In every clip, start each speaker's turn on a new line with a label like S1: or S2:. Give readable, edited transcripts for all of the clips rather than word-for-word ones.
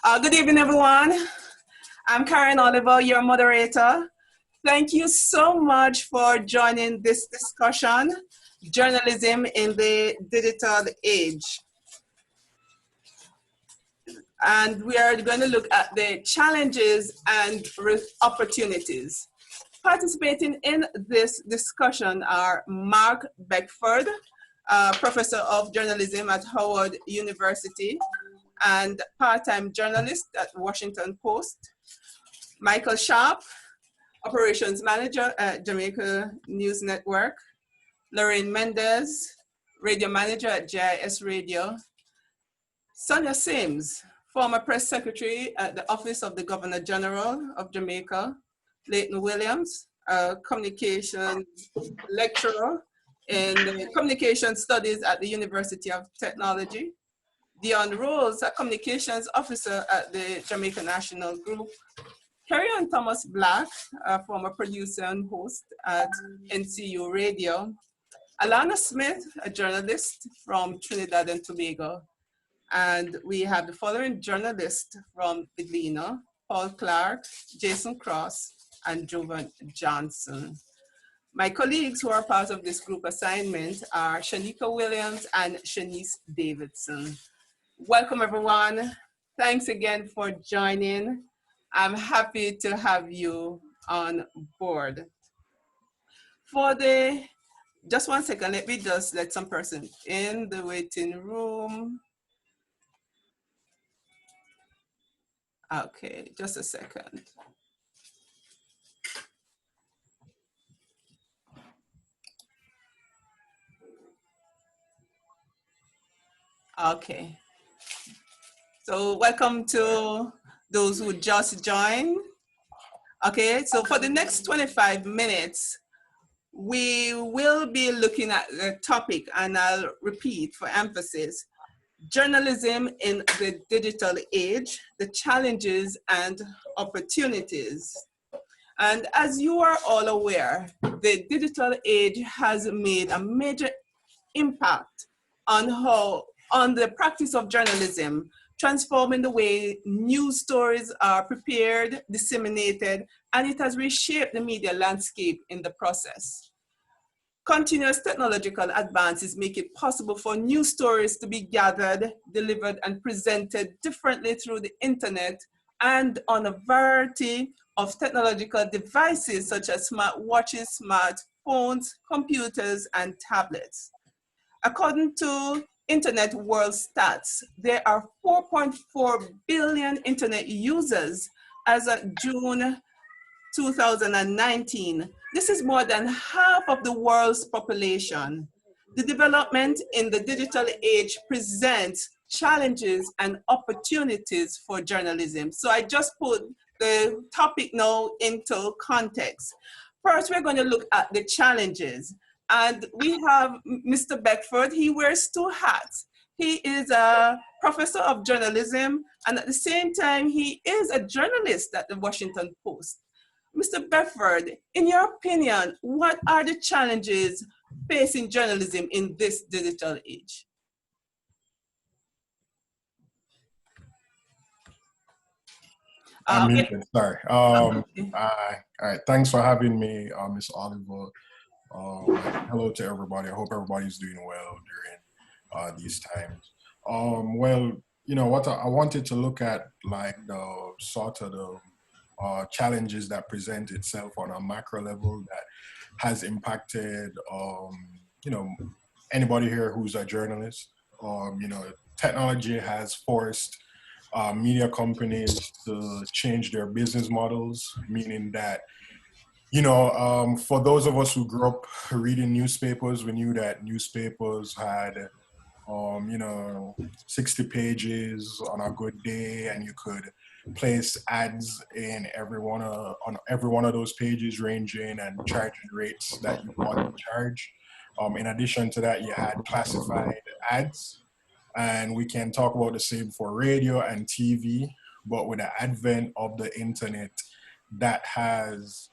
S1: Good evening, everyone. I'm Karen Oliver, your moderator. Thank you so much for joining this discussion, Journalism in the Digital Age. And we are going to look at the challenges and opportunities. Participating in this discussion are Mark Beckford, Professor of Journalism at Howard University and part-time journalist at Washington Post. Michael Sharp, Operations Manager at Jamaica News Network. Lorraine Mendez, Radio Manager at GIS Radio. Sonia Sims, former Press Secretary at the Office of the Governor General of Jamaica. Leighton Williams, a Communications Lecturer in Communication Studies at the University of Technology. Dion Rose, a Communications Officer at the Jamaica National Group. Carrie-Ann Thomas Black, a former producer and host at NCU Radio. Alana Smith, a journalist from Trinidad and Tobago. And we have the following journalists from Bidlina: Paul Clark, Jason Cross, and Jovan Johnson. My colleagues who are part of this group assignment are Shanika Williams and Shanice Davidson. Welcome, everyone. Thanks again for joining. I'm happy to have you on board. Just 1 second, let me just let some person in the waiting room. Okay, just a second. Okay. So welcome to those who just joined. Okay, so for the next 25 minutes, we will be looking at the topic, and I'll repeat for emphasis: journalism in the digital age, the challenges and opportunities. And as you are all aware, the digital age has made a major impact on the practice of journalism, transforming the way news stories are prepared, disseminated, and it has reshaped the media landscape in the process. Continuous technological advances make it possible for news stories to be gathered, delivered, and presented differently through the internet and on a variety of technological devices such as smartwatches, smartphones, computers, and tablets. According to Internet World Stats, there are 4.4 billion internet users as of June 2019. This is more than half of the world's population. The development in the digital age presents challenges and opportunities for journalism. So I just put the topic now into context. First, we're going to look at the challenges. And we have Mr. Beckford. He wears two hats. He is a professor of journalism, and at the same time, he is a journalist at the Washington Post. Mr. Beckford, in your opinion, what are the challenges facing journalism in this digital age?
S2: I'm muted, sorry. All right, thanks for having me, Ms. Oliver. Hello to everybody. I hope everybody's doing well during these times. Well, you know what, I wanted to look at like the sort of the challenges that present itself on a macro level that has impacted, you know, anybody here who's a journalist. You know, technology has forced media companies to change their business models, meaning that, you know, for those of us who grew up reading newspapers, we knew that newspapers had, you know, 60 pages on a good day, and you could place ads in on every one of those pages, ranging and charging rates that you want to charge. In addition to that, you had classified ads, and we can talk about the same for radio and TV. But with the advent of the internet, that has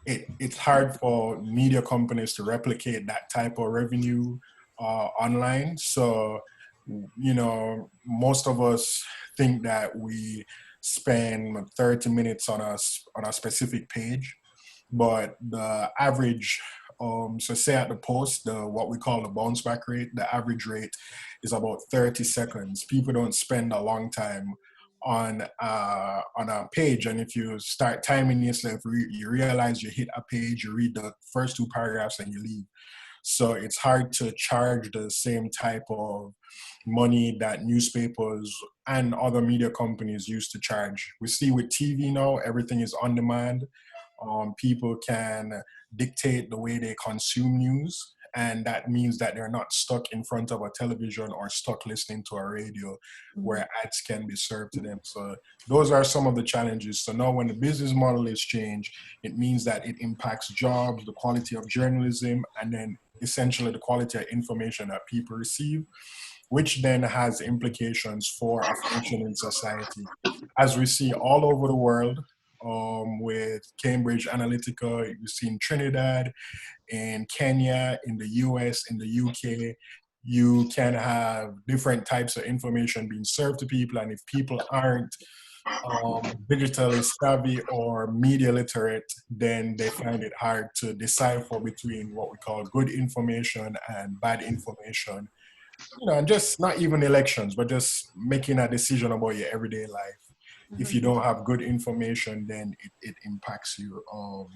S2: it's hard for media companies to replicate that type of revenue online. So You know, most of us think that we spend 30 minutes on a specific page, but the average, so say at the post, the what we call the bounce back rate, the average rate is about 30 seconds. People don't spend a long time on a page, and if you start timing yourself, you realize you hit a page, you read the first two paragraphs, and you leave. So it's hard to charge the same type of money that newspapers and other media companies used to charge. We see with TV now, everything is on demand. People can dictate the way they consume news. And that means that they're not stuck in front of a television or stuck listening to a radio where ads can be served to them. So those are some of the challenges. So now when the business model is changed, it means that it impacts jobs, the quality of journalism, and then essentially the quality of information that people receive, which then has implications for a functioning society. As we see all over the world, with Cambridge Analytica, you see in Trinidad, in Kenya, in the US, in the UK, you can have different types of information being served to people. And if people aren't digitally savvy or media literate, then they find it hard to decipher between what we call good information and bad information. You know, and just not even elections, but just making a decision about your everyday life. If you don't have good information, then it impacts you.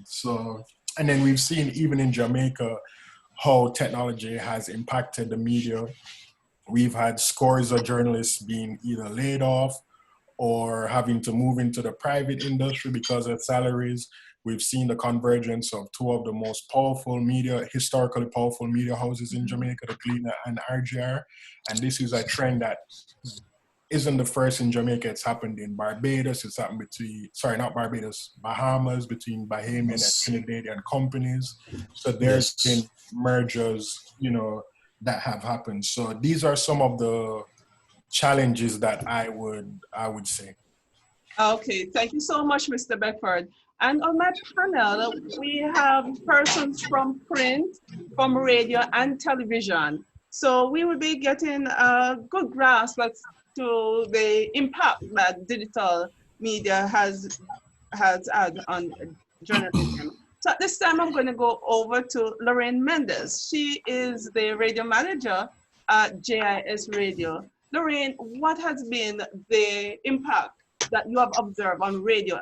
S2: So, and then we've seen even in Jamaica how technology has impacted the media. We've had scores of journalists being either laid off or having to move into the private industry because of salaries. We've seen the convergence of two of the most powerful media, historically powerful media houses in Jamaica, the Gleaner and RGR. And this is a trend that isn't the first in Jamaica. It's happened in Barbados. It's happened between, sorry, not Barbados, Bahamas, between Bahamian and Trinidadian companies. So there's been mergers, you know, that have happened. So these are some of the challenges that I would say.
S1: Okay, thank you so much, Mr. Beckford. And on my panel, we have persons from print, from radio and television. So we will be getting a good grasp as to the impact that digital media has had on journalism. So at this time, I'm going to go over to Lorraine Mendez. She is the radio manager at JIS Radio. Lorraine, what has been the impact that you have observed on radio?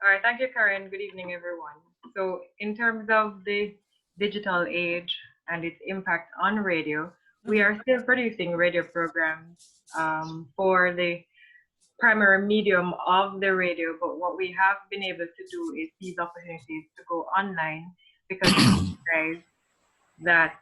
S3: All right, thank you, Karen. Good evening, everyone. So in terms of the digital age and its impact on radio, we are still producing radio programs for the primary medium of the radio, but what we have been able to do is seize opportunities to go online because we realize that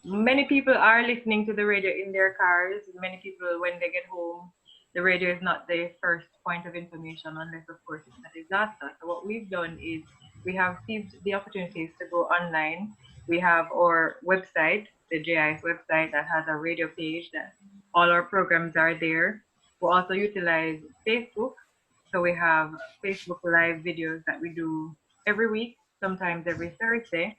S3: many people are listening to the radio in their cars. Many people, when they get home, the radio is not the first point of information unless, of course, it's a disaster. So what we've done is we have seized the opportunities to go online. We have our website, the JIS website, that has a radio page that all our programs are there. We also utilize Facebook. So we have Facebook Live videos that we do every week, sometimes every Thursday.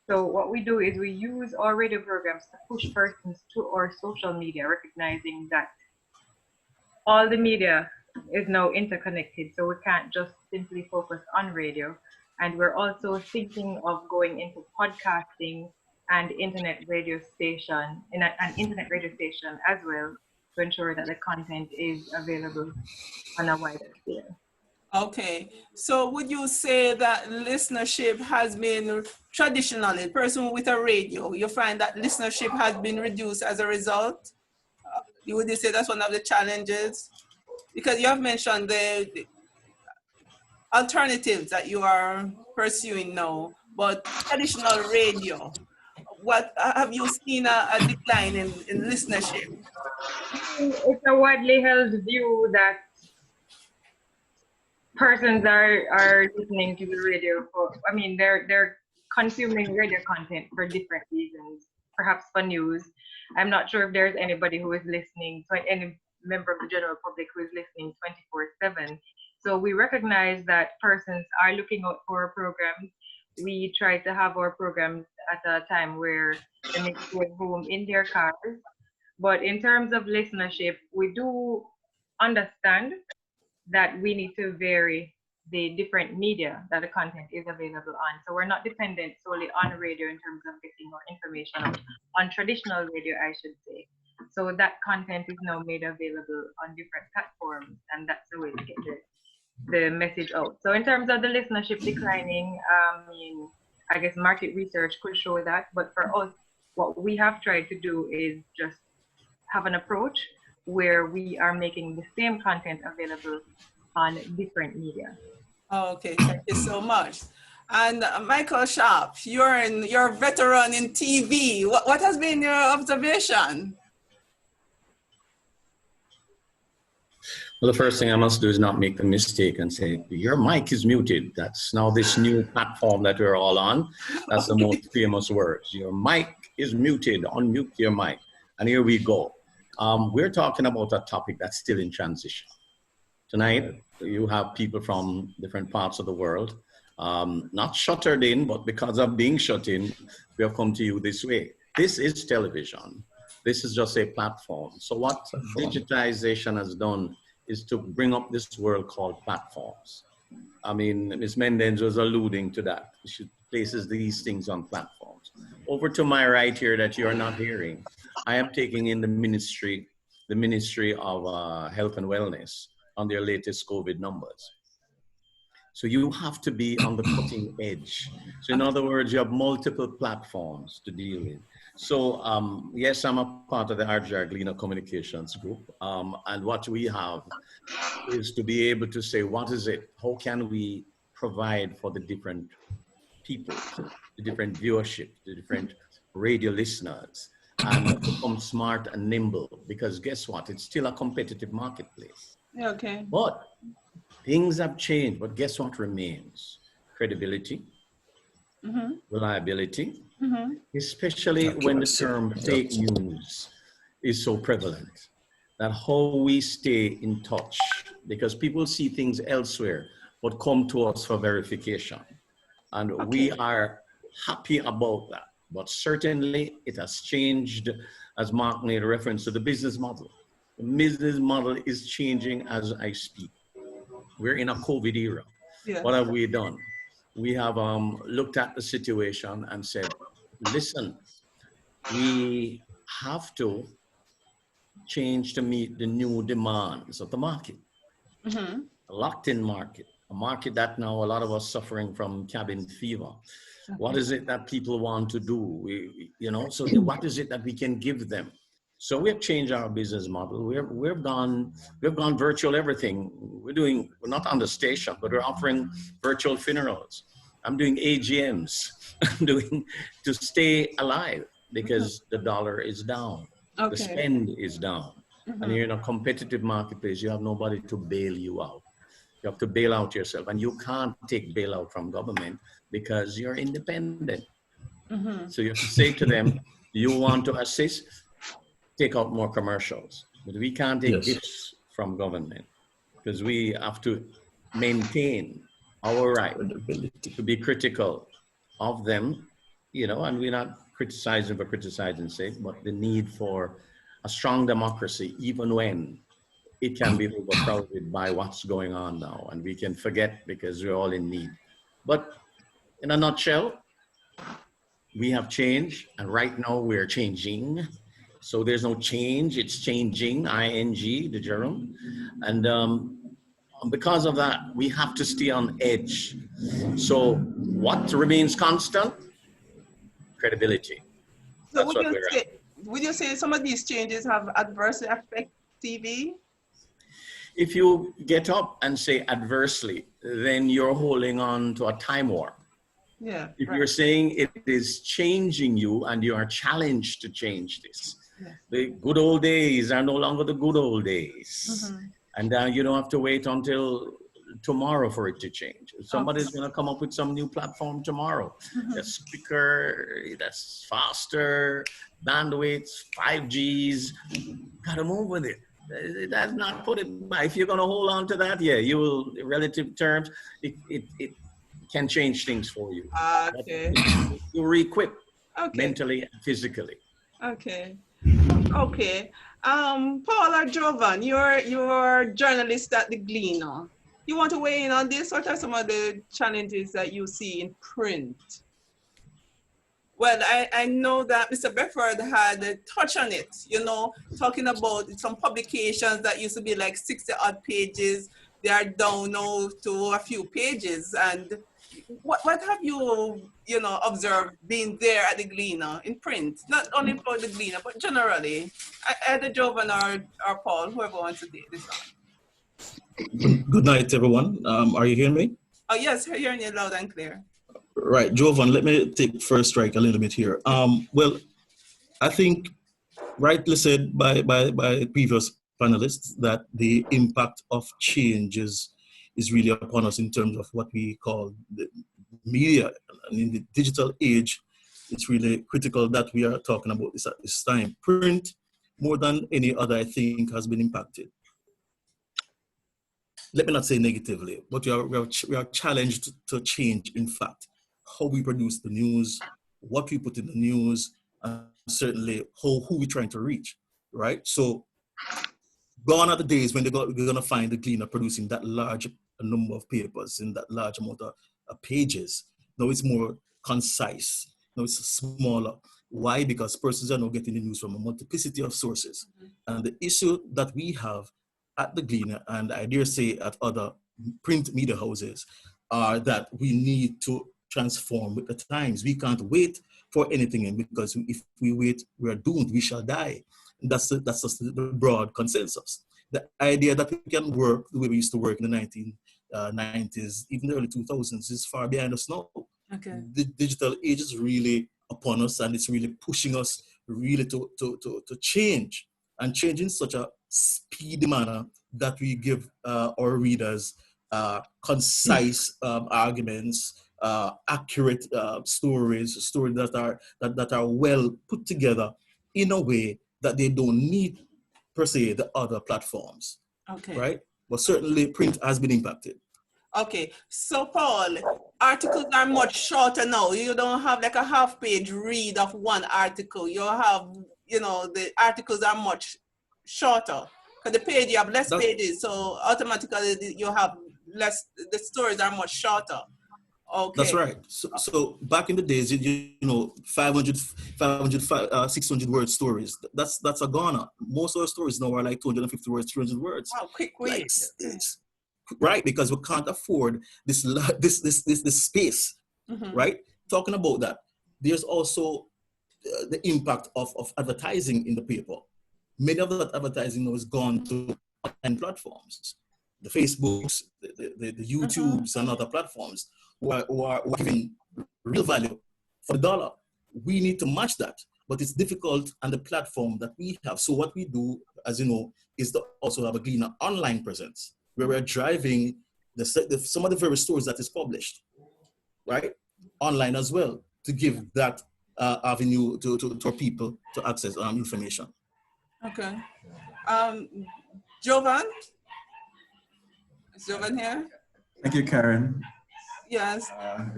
S3: So what we do is we use our radio programs to push persons to our social media, recognizing that all the media is now interconnected. So we can't just simply focus on radio. And we're also thinking of going into podcasting and internet radio station, in an internet radio station as well, to ensure that the content is available on a wider scale.
S1: Okay, so would you say that listenership has been traditionally, person with a radio, you find that listenership has been reduced as a result? Would you say that's one of the challenges? Because you have mentioned the alternatives that you are pursuing now, but traditional radio, what have you seen a decline in listenership?
S3: It's a widely held view that persons are listening to the radio for, I mean, they're consuming radio content for different reasons, perhaps for news. I'm not sure if there's anybody who is listening, so any member of the general public who is listening 24/7. So we recognize that persons are looking out for our programs. We try to have our programs at a time where they may stay home in their cars. But in terms of listenership, we do understand that we need to vary the different media that the content is available on. So we're not dependent solely on radio in terms of getting our information out, on traditional radio, I should say. So that content is now made available on different platforms, and that's the way to get the message out. So in terms of the listenership declining, I guess market research could show that, but for us, what we have tried to do is just have an approach where we are making the same content available on different media.
S1: Okay, thank you so much. And Michael Sharp, you're a veteran in TV. What has been your observation?
S4: Well, the first thing I must do is not make the mistake and say, your mic is muted. That's now this new platform that we're all on. That's the most famous words. Your mic is muted, unmute your mic. And here we go. We're talking about a topic that's still in transition. Tonight, you have people from different parts of the world, not shuttered in, but because of being shut in, we have come to you this way. This is television. This is just a platform. So what digitization has done is to bring up this world called platforms. I mean, Ms. Mendez was alluding to that. She places these things on platforms. Over to my right here that you are not hearing, I am taking in the Ministry of Health and Wellness on their latest COVID numbers. So you have to be on the cutting edge. So in other words, you have multiple platforms to deal with. So yes, I'm a part of the RJ Glena Communications Group. And what we have is to be able to say, what is it? How can we provide for the different people, the different viewership, the different radio listeners, and become smart and nimble? Because guess what? It's still a competitive marketplace.
S1: Okay.
S4: But things have changed, but guess what remains? Credibility, reliability, especially when the term fake news is so prevalent. That how we stay in touch, because people see things elsewhere, but come to us for verification. And we are happy about that. But certainly it has changed, as Mark made a reference to the business model. The business model is changing as I speak. We're in a COVID era. Yes. What have we done? We have looked at the situation and said, listen, we have to change to meet the new demands of the market. A locked-in market, a market that now a lot of us suffering from cabin fever. What is it that people want to do? So what is it that we can give them? So we have changed our business model. We've gone virtual everything. We're not on the station, but we're offering virtual funerals. I'm doing AGMs. I'm doing to stay alive because the dollar is down. Okay. The spend is down. And you're in a competitive marketplace. You have nobody to bail you out. You have to bail out yourself. And you can't take bailout from government because you're independent. So you have to say to them, you want to assist? Take out more commercials, but we can't take gifts from government because we have to maintain our right to be critical of them, and we're not criticizing for criticizing's sake, but the need for a strong democracy, even when it can be overcrowded by what's going on now, and we can forget because we're all in need. But in a nutshell, we have changed, and right now we're changing. So there's no change, it's changing, ING, the gerund. And because of that, we have to stay on edge. So what remains constant? Credibility.
S1: So would you say some of these changes have adversely affected TV?
S4: If you get up and say adversely, then you're holding on to a time warp.
S1: Yeah.
S4: If you're saying it is changing you and you are challenged to change this, the good old days are no longer the good old days. And you don't have to wait until tomorrow for it to change. Somebody's going to come up with some new platform tomorrow. That's quicker, that's faster, bandwidth, 5Gs. Got to move with it. That's not put it by. If you're going to hold on to that, yeah, you will, in relative terms, it can change things for you.
S1: Okay.
S4: You re-equip
S1: Okay.
S4: mentally and physically.
S1: Okay. Okay. Paul or Jovan, you're journalist at the Gleaner. You want to weigh in on this? What are some of the challenges that you see in print? Well, I know that Mr. Bedford had a touch on it, you know, talking about some publications that used to be like 60 odd pages. They are down now to a few pages. And what have you, you know, observed being there at the Gleaner in print? Not only for the Gleaner, but generally. Either Jovan or Paul, whoever wants to take this on.
S5: Good night, everyone. Are you hearing me?
S1: Oh, yes, hearing you loud and clear.
S5: Right, Jovan, let me take first strike a little bit here. Well, I think rightly said by previous panelists that the impact of changes is really upon us in terms of what we call the media. And in the digital age, it's really critical that we are talking about this at this time. Print, more than any other, I think, has been impacted. Let me not say negatively, but we are challenged to change, in fact, how we produce the news, what we put in the news, and certainly who we're trying to reach, right? So gone are the days when we're going to find the Gleaner producing that large number of papers in that large amount of pages. Now it's more concise. Now it's smaller. Why? Because persons are now getting the news from a multiplicity of sources. And the issue that we have at the Gleaner, and I dare say at other print media houses, are that we need to transform with the times. We can't wait for anything, because if we wait, we are doomed. We shall die. That's just the broad consensus. The idea that we can work the way we used to work in the 1990s, even the early 2000s, is far behind us now.
S1: Okay.
S5: The digital age is really upon us, and it's really pushing us really to change, and change in such a speedy manner that we give our readers concise arguments, accurate stories that are well put together in a way that they don't need per se the other platforms.
S1: Okay.
S5: Right? But certainly print has been impacted.
S1: Okay, so Paul, articles are much shorter now. You don't have like a half-page read of one article. You have, you know, the articles are much shorter. Because the page, you have less pages, so automatically you have less, the stories are much shorter. Okay.
S5: That's right. So back in the days, you know, 500, 600 word stories, that's a goner. Most of our stories now are like 250 words, 300 words.
S1: Wow, quick read.
S5: Right, because we can't afford this space, right? Talking about that, there's also the impact of advertising in the paper. Many of that advertising now is gone to online platforms, the Facebooks, the YouTubes, and other platforms who are giving real value for the dollar. We need to match that, but it's difficult on the platform that we have. So what we do, as you know, is to also have a Gleaner online presence, where we're driving some of the very stories that is published, right, online as well, to give that avenue to people to access information.
S1: Okay. Jovan? Is Jovan here?
S6: Thank you, Karen.
S1: Yes.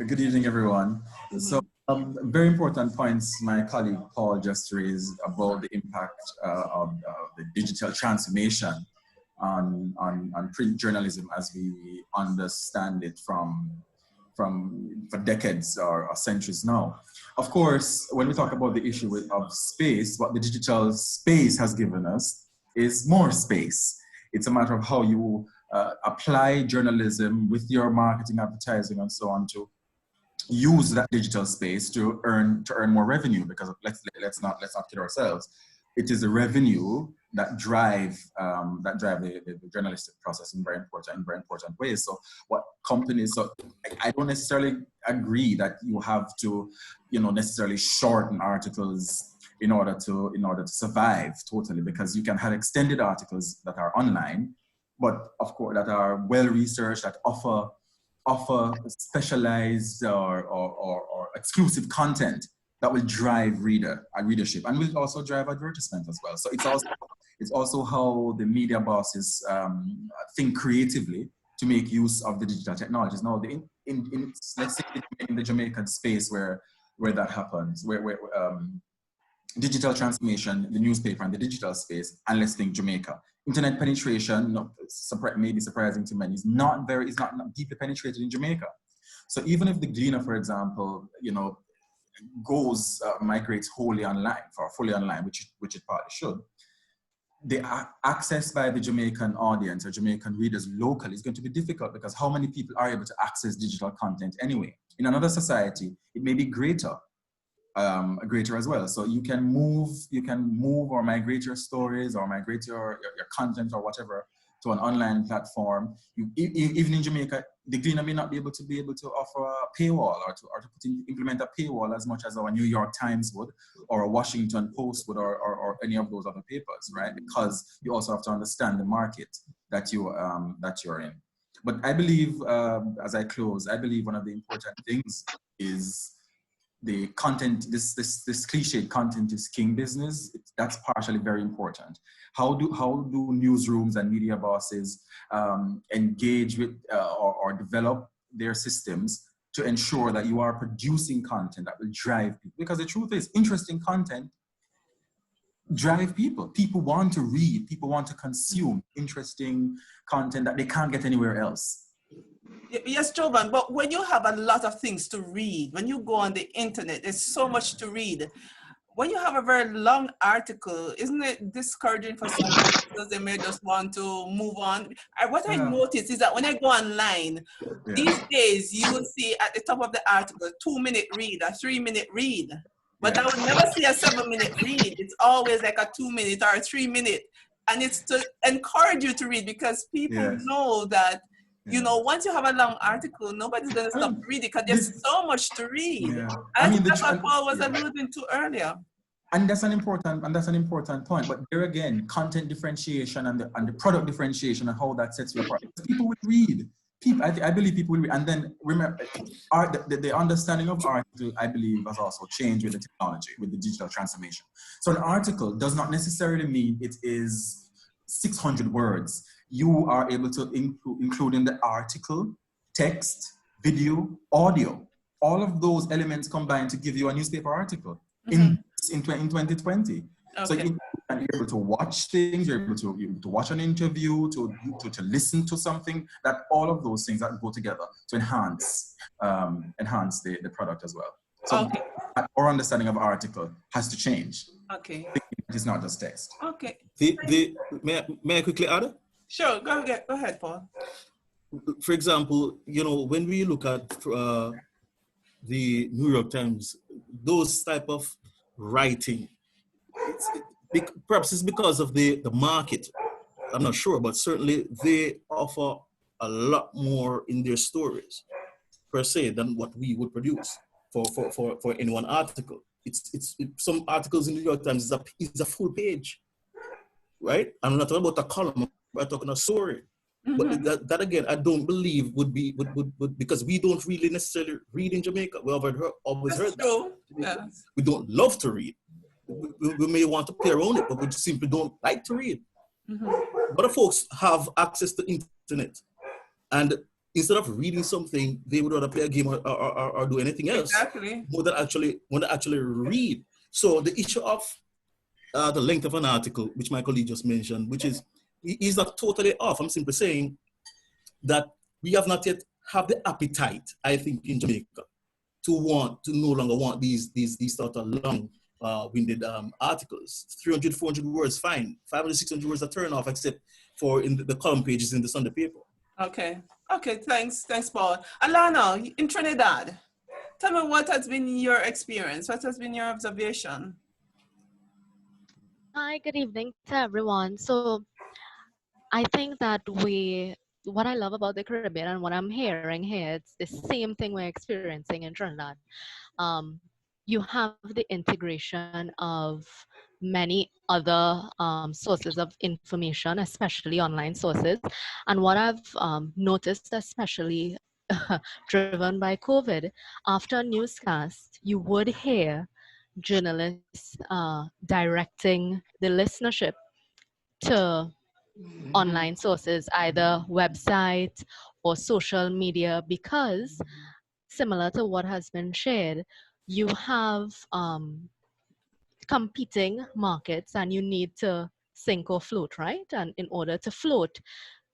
S6: Good evening, everyone. So very important points my colleague Paul just raised about the impact of the digital transformation on print journalism as we understand it for decades or centuries now. Of course, when we talk about the issue of space, what the digital space has given us is more space. It's a matter of how you apply journalism with your marketing, advertising, and so on to use that digital space to earn more revenue. Because let's not kid ourselves. It is the revenue that drive the journalistic process in very important ways. So what companies? So I don't necessarily agree that you have to, necessarily shorten articles in order to survive totally, because you can have extended articles that are online, but of course that are well researched, that offer specialized or exclusive content that will drive readership and will also drive advertisement as well. So It's also how the media bosses think creatively to make use of the digital technologies. Now, let's say in the Jamaican space where that happens, where digital transformation, the newspaper and the digital space, and let's think Jamaica. Internet penetration, maybe surprising to many, is not deeply penetrated in Jamaica. So even if the Gleaner, for example, migrates fully online, which it partly should, the access by the Jamaican audience or Jamaican readers locally is going to be difficult, because how many people are able to access digital content anyway? In another society, it may be greater as well. So you can move or migrate your stories or migrate your content or whatever to an online platform. Even in Jamaica, the Gleaner may not be able to offer a paywall or to implement a paywall as much as our New York Times would, or a Washington Post would, or any of those other papers, right? Because you also have to understand the market that you're in. But I believe, as I close, I believe one of the important things is the content. This cliched content is king business. That's partially very important. How do newsrooms and media bosses engage with or develop their systems to ensure that you are producing content that will drive people? Because the truth is, interesting content drive people. People want to read. People want to consume interesting content that they can't get anywhere else.
S1: Yes, Jovan, but when you have a lot of things to read, when you go on the internet, there's so much to read. When you have a very long article, isn't it discouraging for some people because they may just want to move on? What I noticed is that when I go online, these days you will see at the top of the article, 2-minute read, a 3-minute read. But I would never see a 7-minute read. It's always like a 2-minute or a 3-minute. And it's to encourage you to read, because people know that, once you have a long article, nobody's going to stop reading because there's so much to read. And that's what Paul was alluding to earlier.
S6: And that's an important point. But there again, content differentiation and the product differentiation and how that sets you apart. People will read. I believe people will read. And then remember, the understanding of article, I believe, has also changed with the technology, with the digital transformation. So an article does not necessarily mean it is 600 words. You are able to include in the article text, video, audio. All of those elements combine to give you a newspaper article in 2020. Okay. So you're able to watch things, you're able to watch an interview, to listen to something, that all of those things that go together to enhance the product as well. So our understanding of article has to change.
S1: Okay.
S6: It's not just text.
S1: Okay.
S5: May I quickly add?
S1: Sure, go ahead, Paul.
S5: For example, when we look at the New York Times, those type of writing, perhaps it's because of the market. I'm not sure, but certainly they offer a lot more in their stories per se than what we would produce for any one article. It's some articles in the New York Times is a full page, right? I'm not talking about a column. We're talking a story. But that again, I don't believe would because we don't really necessarily read in Jamaica. We always heard that. Yes. We don't love to read. We may want to play around it, but we simply don't like to read. But folks have access to internet, and instead of reading something, they would rather play a game or do anything else.
S1: Exactly.
S5: More than actually read. So the issue of the length of an article, which my colleague just mentioned, which is not totally off. I'm simply saying that we have not yet have the appetite, I think, in Jamaica to no longer want these sort of long winded articles. 300, 400 words, fine. 500, 600 words are turn off, except for in the column pages in the Sunday paper.
S1: Okay, thanks, Paul. Alana, in Trinidad, tell me, what has been your experience? What has been your observation?
S7: Hi, good evening to everyone. So I think that what I love about the Caribbean and what I'm hearing here, it's the same thing we're experiencing in Trinidad. You have the integration of many other sources of information, especially online sources. And what I've noticed, especially driven by COVID, after a newscast, you would hear journalists directing the listenership to online sources, either website or social media, because similar to what has been shared, you have competing markets and you need to sink or float, right? And in order to float,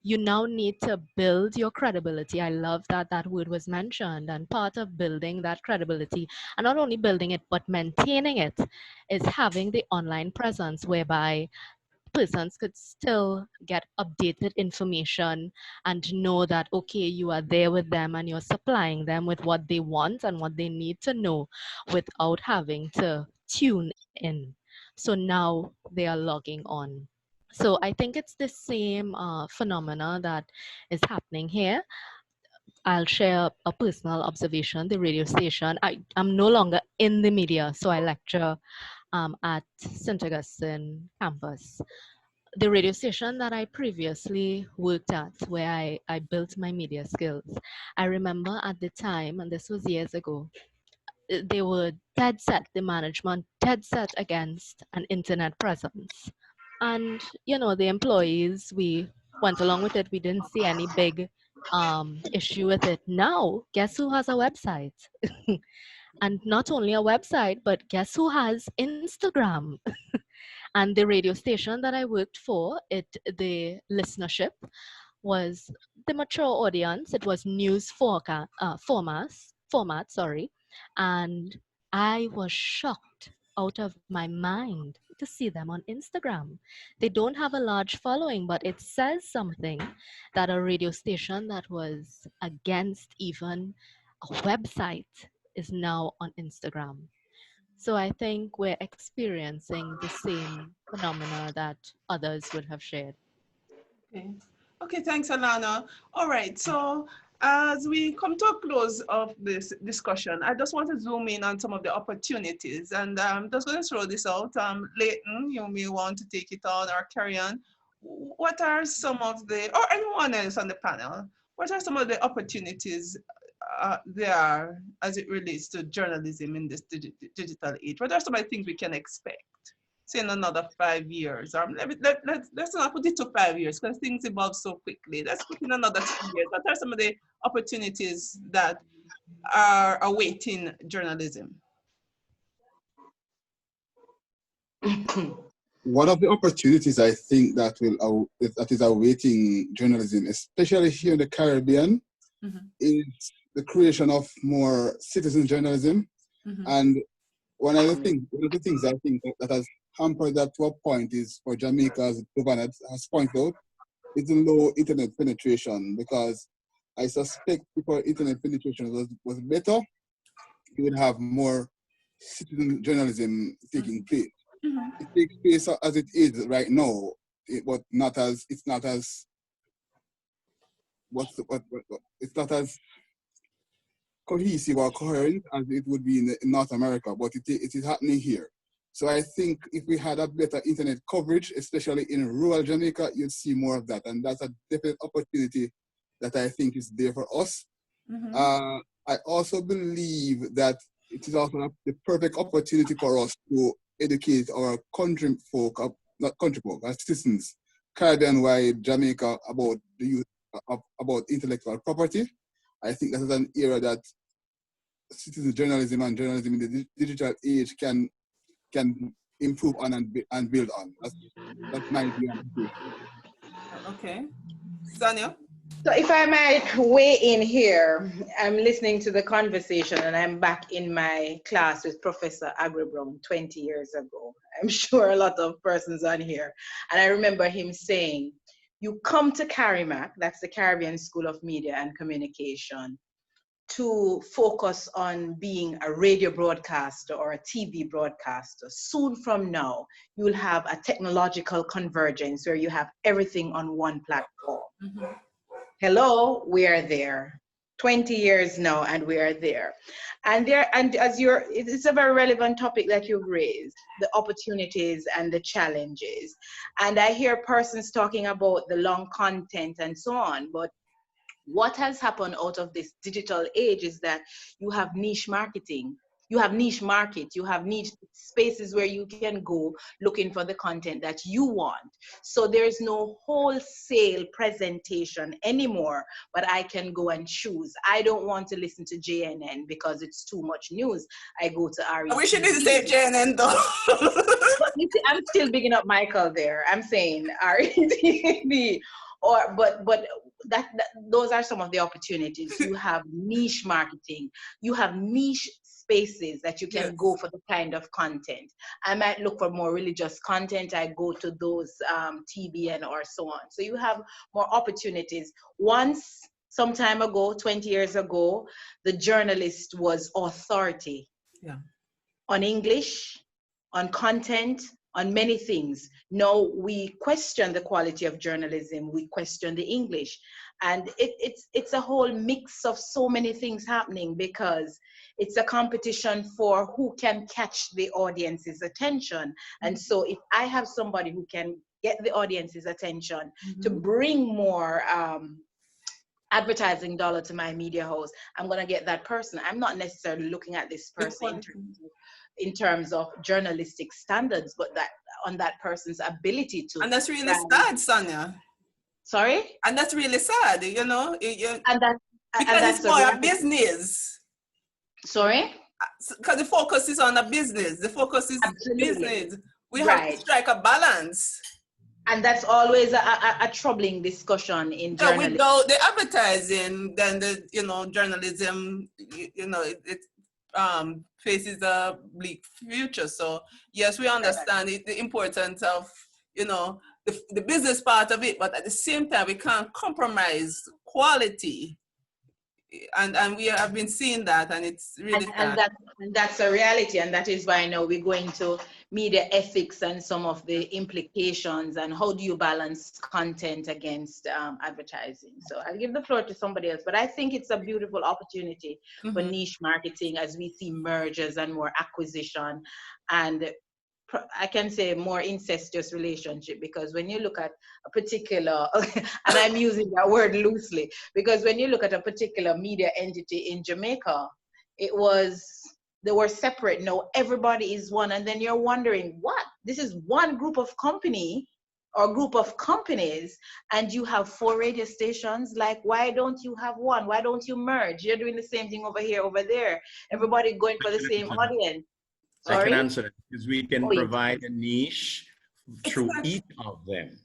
S7: you now need to build your credibility. I love that that word was mentioned. And part of building that credibility, and not only building it, but maintaining it, is having the online presence whereby persons could still get updated information and know that, okay, you are there with them and you're supplying them with what they want and what they need to know without having to tune in. So now they are logging on. So I think it's the same phenomena that is happening here. I'll share a personal observation. The radio station, I'm no longer in the media, so I lecture at St. Augustine campus. The radio station that I previously worked at, where I built my media skills, I remember at the time, and this was years ago, they were dead set, the management dead set against an internet presence. And, you know, the employees, we went along with it. We didn't see any big issue with it. Now, guess who has a website? And not only a website, but guess who has Instagram? And the radio station that I worked for, the listenership was the mature audience. It was news format, sorry. And I was shocked out of my mind to see them on Instagram. They don't have a large following, but it says something that a radio station that was against even a website is now on Instagram. So I think we're experiencing the same phenomena that others would have shared.
S1: Okay. Okay, thanks, Alana. All right, so as we come to a close of this discussion, I just want to zoom in on some of the opportunities, and I'm just going to throw this out. Leighton, you may want to take it on or carry on. What are some of the, or anyone else on the panel, what are some of the opportunities there are as it relates to journalism in this digital age? What are some of the things we can expect, say, in another 5 years? Or let's not put it to 5 years because things evolve so quickly. Let's put in another 2 years. What are some of the opportunities that are awaiting journalism?
S8: One of the opportunities I think that is awaiting journalism, especially here in the Caribbean, is the creation of more citizen journalism. And one of the things I think that has hampered that to a point is, for Jamaica, as the governor has pointed out, is the low internet penetration. Because I suspect if our internet penetration was better, you would have more citizen journalism taking place. It takes place as it is right now, but it's not as cohesive or coherent as it would be in North America, but it is happening here. So I think if we had a better internet coverage, especially in rural Jamaica, you'd see more of that. And that's a definite opportunity that I think is there for us. I also believe that it is also the perfect opportunity for us to educate our country folk, not country folk, our citizens, Caribbean-wide, Jamaica, about the use about intellectual property. I think that is an area that citizen journalism and journalism in the digital age can improve on and build on. That's my view.
S1: Okay. Daniel?
S9: So if I might weigh in here, I'm listening to the conversation and I'm back in my class with Professor Agribrom 20 years ago. I'm sure a lot of persons on here. And I remember him saying, you come to CARIMAC, that's the Caribbean School of Media and Communication, to focus on being a radio broadcaster or a TV broadcaster. Soon from now, you'll have a technological convergence where you have everything on one platform. Hello, we are there. 20 years now, and we are there. And it's a very relevant topic that you've raised, the opportunities and the challenges. And I hear persons talking about the long content and so on, but what has happened out of this digital age is that you have niche marketing. You have niche market, you have niche spaces where you can go looking for the content that you want. So there's no wholesale presentation anymore, but I can go and choose. I don't want to listen to JNN because it's too much news. I go to RETV.
S1: I wish you didn't say JNN though.
S9: But you see, I'm still bigging up Michael there. I'm saying RETV. But those are some of the opportunities. You have niche marketing, you have niche spaces that you can go for the kind of content. I might look for more religious content, I go to those TBN or so on. So you have more opportunities. Once, some time ago, 20 years ago, the journalist was authority on English, on content, on many things. Now we question the quality of journalism, we question the English, and it's a whole mix of so many things happening, because it's a competition for who can catch the audience's attention. And so if I have somebody who can get the audience's attention to bring more advertising dollar to my media house, I'm going to get that person. I'm not necessarily looking at this person in terms of journalistic standards, but that on that person's ability to.
S1: And that's really sad, Sonia.
S9: Sorry?
S1: And that's really sad, you know? Because
S9: that's
S1: it's more a business.
S9: Sorry?
S1: Because the focus is on a business. The focus is business. We have to strike a balance.
S9: And that's always a troubling discussion in journalism.
S1: Without the advertising, then the journalism, it faces a bleak future. So yes, we understand the importance of the business part of it, but at the same time we can't compromise quality. And we have been seeing that, and it's really
S9: and that's a reality, and that is why now we go into media ethics and some of the implications and how do you balance content against advertising. So I'll give the floor to somebody else, but I think it's a beautiful opportunity for niche marketing as we see mergers and more acquisition, and I can say more incestuous relationship, because when you look at a particular, and I'm using that word loosely, because when you look at a particular media entity in Jamaica, they were separate. Now everybody is one, and then you're wondering, what? This is one group of company or group of companies, and you have 4 radio stations. Like, why don't you have one? Why don't you merge? You're doing the same thing over here, over there. Everybody going for the same audience.
S4: Sorry? I can answer that, because we can provide a niche through each of them.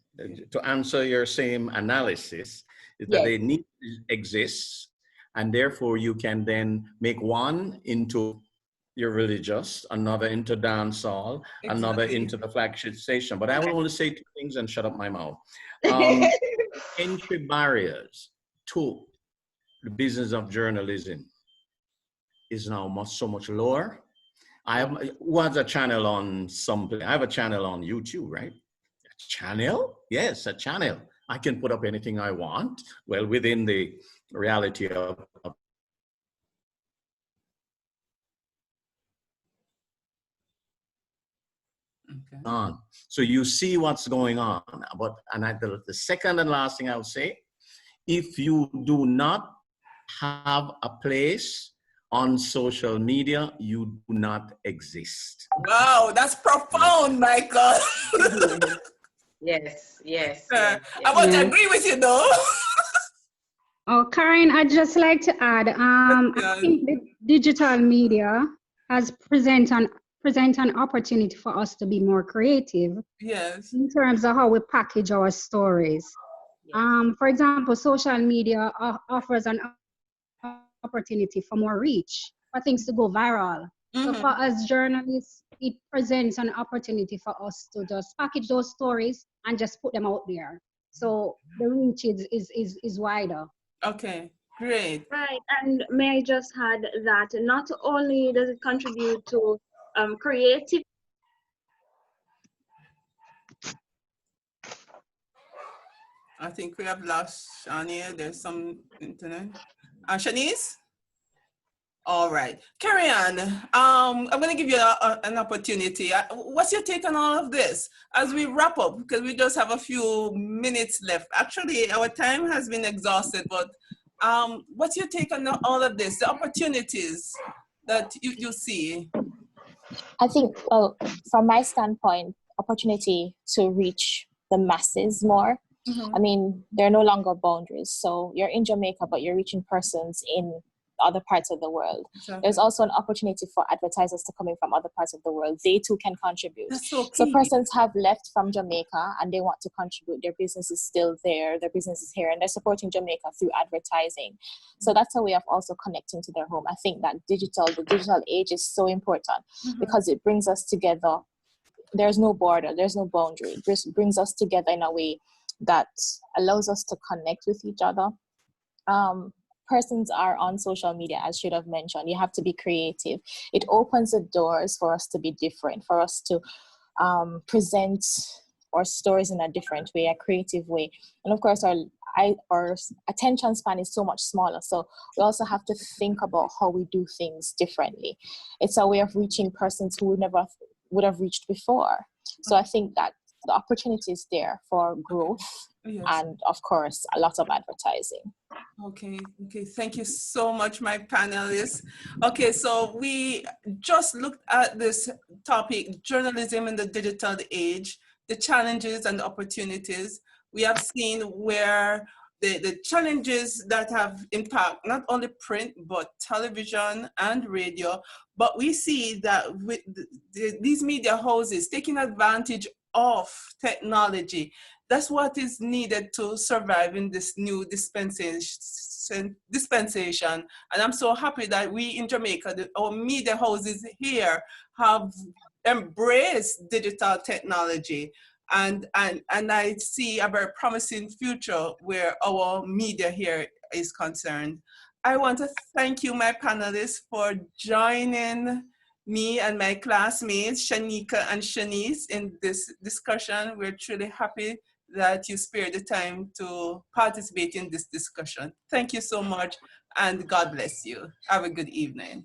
S4: To answer your same analysis, is that a niche exists, and therefore you can then make one into your religious, another into dancehall, another into the flagship station. But I will only say 2 things and shut up my mouth. Entry barriers to the business of journalism is now so much lower. I have a channel on something. I have a channel on YouTube, right? A channel? Yes, a channel. I can put up anything I want. Well, within the reality of on. So you see what's going on. But the second and last thing I would say, if you do not have a place on social media, you do not exist.
S1: Wow, that's profound, Michael.
S9: Yes.
S1: I want to agree with you, though.
S10: Oh, Karen, I'd just like to add, I think the digital media has present an opportunity for us to be more creative.
S1: Yes.
S10: In terms of how we package our stories. For example, social media offers an opportunity for more reach, for things to go viral. So for us journalists, it presents an opportunity for us to just package those stories and just put them out there. So the reach is wider.
S1: Okay, great.
S11: Right, and may I just add that not only does it contribute to creative.
S1: I think we have lost Shania. There's some internet. Shanice? All right, carry on. I'm going to give you an opportunity. What's your take on all of this as we wrap up? Because we just have a few minutes left. Actually, our time has been exhausted, but what's your take on all of this, the opportunities that you see?
S12: I think, well, from my standpoint, opportunity to reach the masses more. I mean, there are no longer boundaries. So you're in Jamaica, but you're reaching persons in other parts of the world.
S1: Exactly.
S12: There's also an opportunity for advertisers to come in from other parts of the world. They too can contribute.
S1: That's so
S12: So
S1: key.
S12: persons have left from Jamaica and they want to contribute. Their business is still there. Their business is here and they're supporting Jamaica through advertising. So that's a way of also connecting to their home. I think that the digital age is so important because it brings us together. There's no border, there's no boundary. It just brings us together in a way that allows us to connect with each other. Persons are on social media, as should have mentioned. You have to be creative. It opens the doors for us to be different, for us to present our stories in a different way, a creative way. And of course, our attention span is so much smaller. So we also have to think about how we do things differently. It's a way of reaching persons who never would have reached before. So I think that the opportunity is there for growth and of course a lot of advertising.
S1: Okay, thank you so much, my panelists. Okay, so we just looked at this topic, journalism in the digital age, the challenges and the opportunities. We have seen where the challenges that have impact not only print, but television and radio, but we see that with these media houses taking advantage of technology, that's what is needed to survive in this new dispensation. And I'm so happy that we in Jamaica, our media houses here have embraced digital technology. And I see a very promising future where our media here is concerned. I want to thank you, my panelists, for joining me and my classmates, Shanika and Shanice, in this discussion. We're truly happy that you spared the time to participate in this discussion. Thank you so much, and God bless you. Have a good evening.